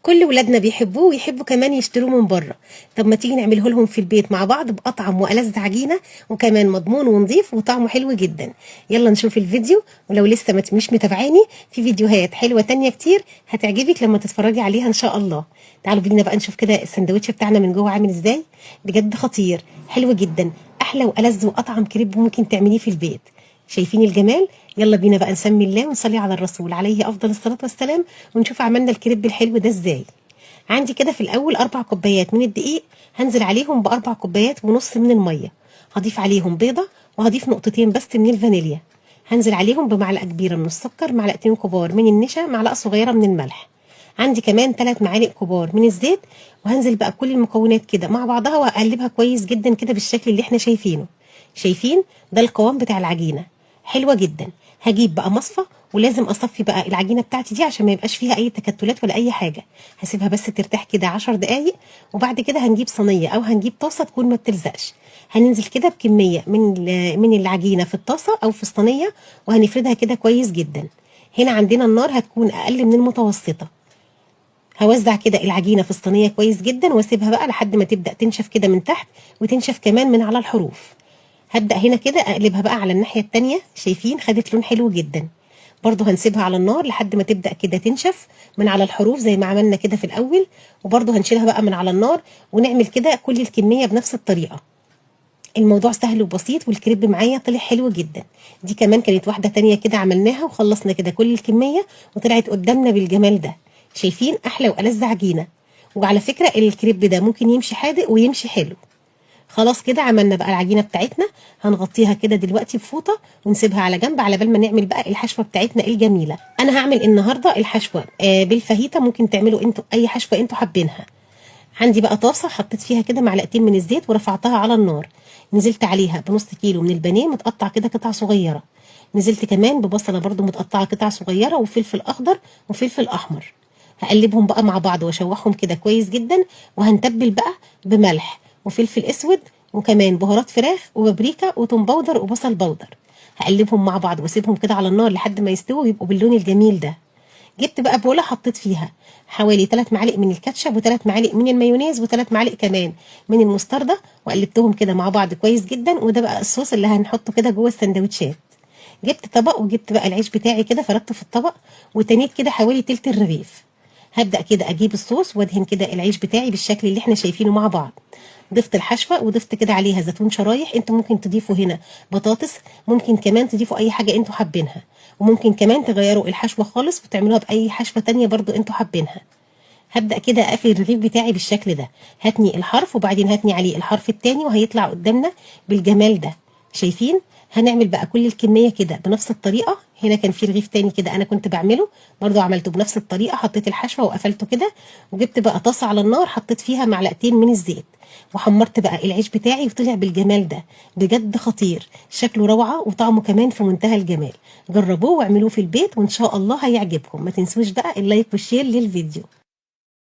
كل ولادنا بيحبوه ويحبوا كمان يشتروه من بره. طب ما تيجي نعمله لهم في البيت مع بعض بأطعم وألذ عجينة، وكمان مضمون ونظيف وطعمه حلو جدا. يلا نشوف الفيديو، ولو لسه مش متابعاني في فيديوهات حلوة تانية كتير هتعجبك لما تتفرجي عليها ان شاء الله. تعالوا بينا بقى نشوف كده السندوتش بتاعنا من جوه عامل ازاي. بجد خطير، حلو جدا، احلى وألذ وأطعم كريب ممكن تعمليه في البيت. شايفين الجمال؟ يلا بينا بقى نسمي الله ونصلي على الرسول عليه افضل الصلاه والسلام، ونشوف عملنا الكريب الحلو ده ازاي. عندي كده في الاول 4 كوبايات من الدقيق، هنزل عليهم ب4 كوبايات ونص من الميه، هضيف عليهم بيضه وهضيف نقطتين بس من الفانيليا، هنزل عليهم بمعلقه كبيره من السكر، معلقتين كبار من النشا، معلقه صغيره من الملح. عندي كمان 3 معالق كبار من الزيت، وهنزل بقى كل المكونات كده مع بعضها واقلبها كويس جدا كده بالشكل اللي احنا شايفينه. شايفين ده القوام بتاع العجينه، حلوه جدا. هجيب بقى مصفى ولازم اصفي بقى العجينه بتاعتي دي عشان ما يبقاش فيها اي تكتلات ولا اي حاجه. هسيبها بس ترتاح كده 10 دقايق، وبعد كده هنجيب صينيه او هنجيب طاسه تكون ما بتلزقش. هننزل كده بكميه من العجينه في الطاسه او في الصينيه، وهنفردها كده كويس جدا. هنا عندنا النار هتكون اقل من المتوسطه. هوزع كده العجينه في الصينيه كويس جدا واسيبها بقى لحد ما تبدا تنشف كده من تحت وتنشف كمان من على الحروف. هبدأ هنا كده اقلبها بقى على الناحية التانية. شايفين خدت لون حلو جدا. برضو هنسيبها على النار لحد ما تبدأ كده تنشف من على الحروف زي ما عملنا كده في الاول، وبرضو هنشيلها بقى من على النار ونعمل كده كل الكمية بنفس الطريقة. الموضوع سهل وبسيط والكريب معايا طلع حلو جدا. دي كمان كانت واحدة تانية كده عملناها وخلصنا كده كل الكمية وطلعت قدامنا بالجمال ده. شايفين احلى وألذ عجينة. وعلى فكرة الكريب ده ممكن يمشي حادق ويمشي حلو. خلاص كده عملنا بقى العجينه بتاعتنا. هنغطيها كده دلوقتي بفوطه ونسيبها على جنب على بال ما نعمل بقى الحشوه بتاعتنا الجميله. انا هعمل النهارده الحشوه بالفاهيتا، ممكن تعملوا انتوا اي حشوه انتوا حابينها. عندي بقى طاسه حطيت فيها كده معلقتين من الزيت ورفعتها على النار. نزلت عليها بنص كيلو من البانيه متقطع كده قطع صغيره. نزلت كمان ببصله برده متقطعه قطع صغيره وفلفل اخضر وفلفل احمر. هقلبهم بقى مع بعض واشوحهم كده كويس جدا. وهنتبل بقى بملح وفلفل اسود وكمان بهارات فراخ وبابريكا وتوم باودر وبصل باودر. هقلبهم مع بعض واسيبهم كده على النار لحد ما يستووا ويبقوا باللون الجميل ده. جبت بقى بوله حطيت فيها حوالي 3 معالق من الكاتشب و3 معالق من المايونيز و3 معالق كمان من المستردة، وقلبتهم كده مع بعض كويس جدا. وده بقى الصوص اللي هنحطه كده جوه السندوتشات. جبت طبق وجبت بقى العيش بتاعي كده فردته في الطبق وتنيت كده حوالي تلت الرغيف. هبدأ كده اجيب الصوص وادهن كده العيش بتاعي بالشكل اللي احنا شايفينه مع بعض. ضفت الحشوه وضفت كده عليها زيتون شرايح. انتوا ممكن تضيفوا هنا بطاطس، ممكن كمان تضيفوا اي حاجه انتوا حابينها، وممكن كمان تغيروا الحشوه خالص وتعملوها باي حشوه تانية برضو انتوا حابينها. هبدأ كده اقفل الرغيف بتاعي بالشكل ده. هتني الحرف وبعدين هتني عليه الحرف التاني وهيطلع قدامنا بالجمال ده. شايفين؟ هنعمل بقى كل الكميه كده بنفس الطريقه. هنا كان في رغيف تاني كده انا كنت بعمله برضو عملته بنفس الطريقه، حطيت الحشوه وقفلته كده. وجبت بقى طاسه على النار حطيت فيها معلقتين من الزيت وحمرت بقى العيش بتاعي وطلع بالجمال ده. بجد خطير، شكله روعه وطعمه كمان في منتهى الجمال. جربوه واعملوه في البيت وان شاء الله هيعجبكم. ما تنسوش بقى اللايك والشير للفيديو.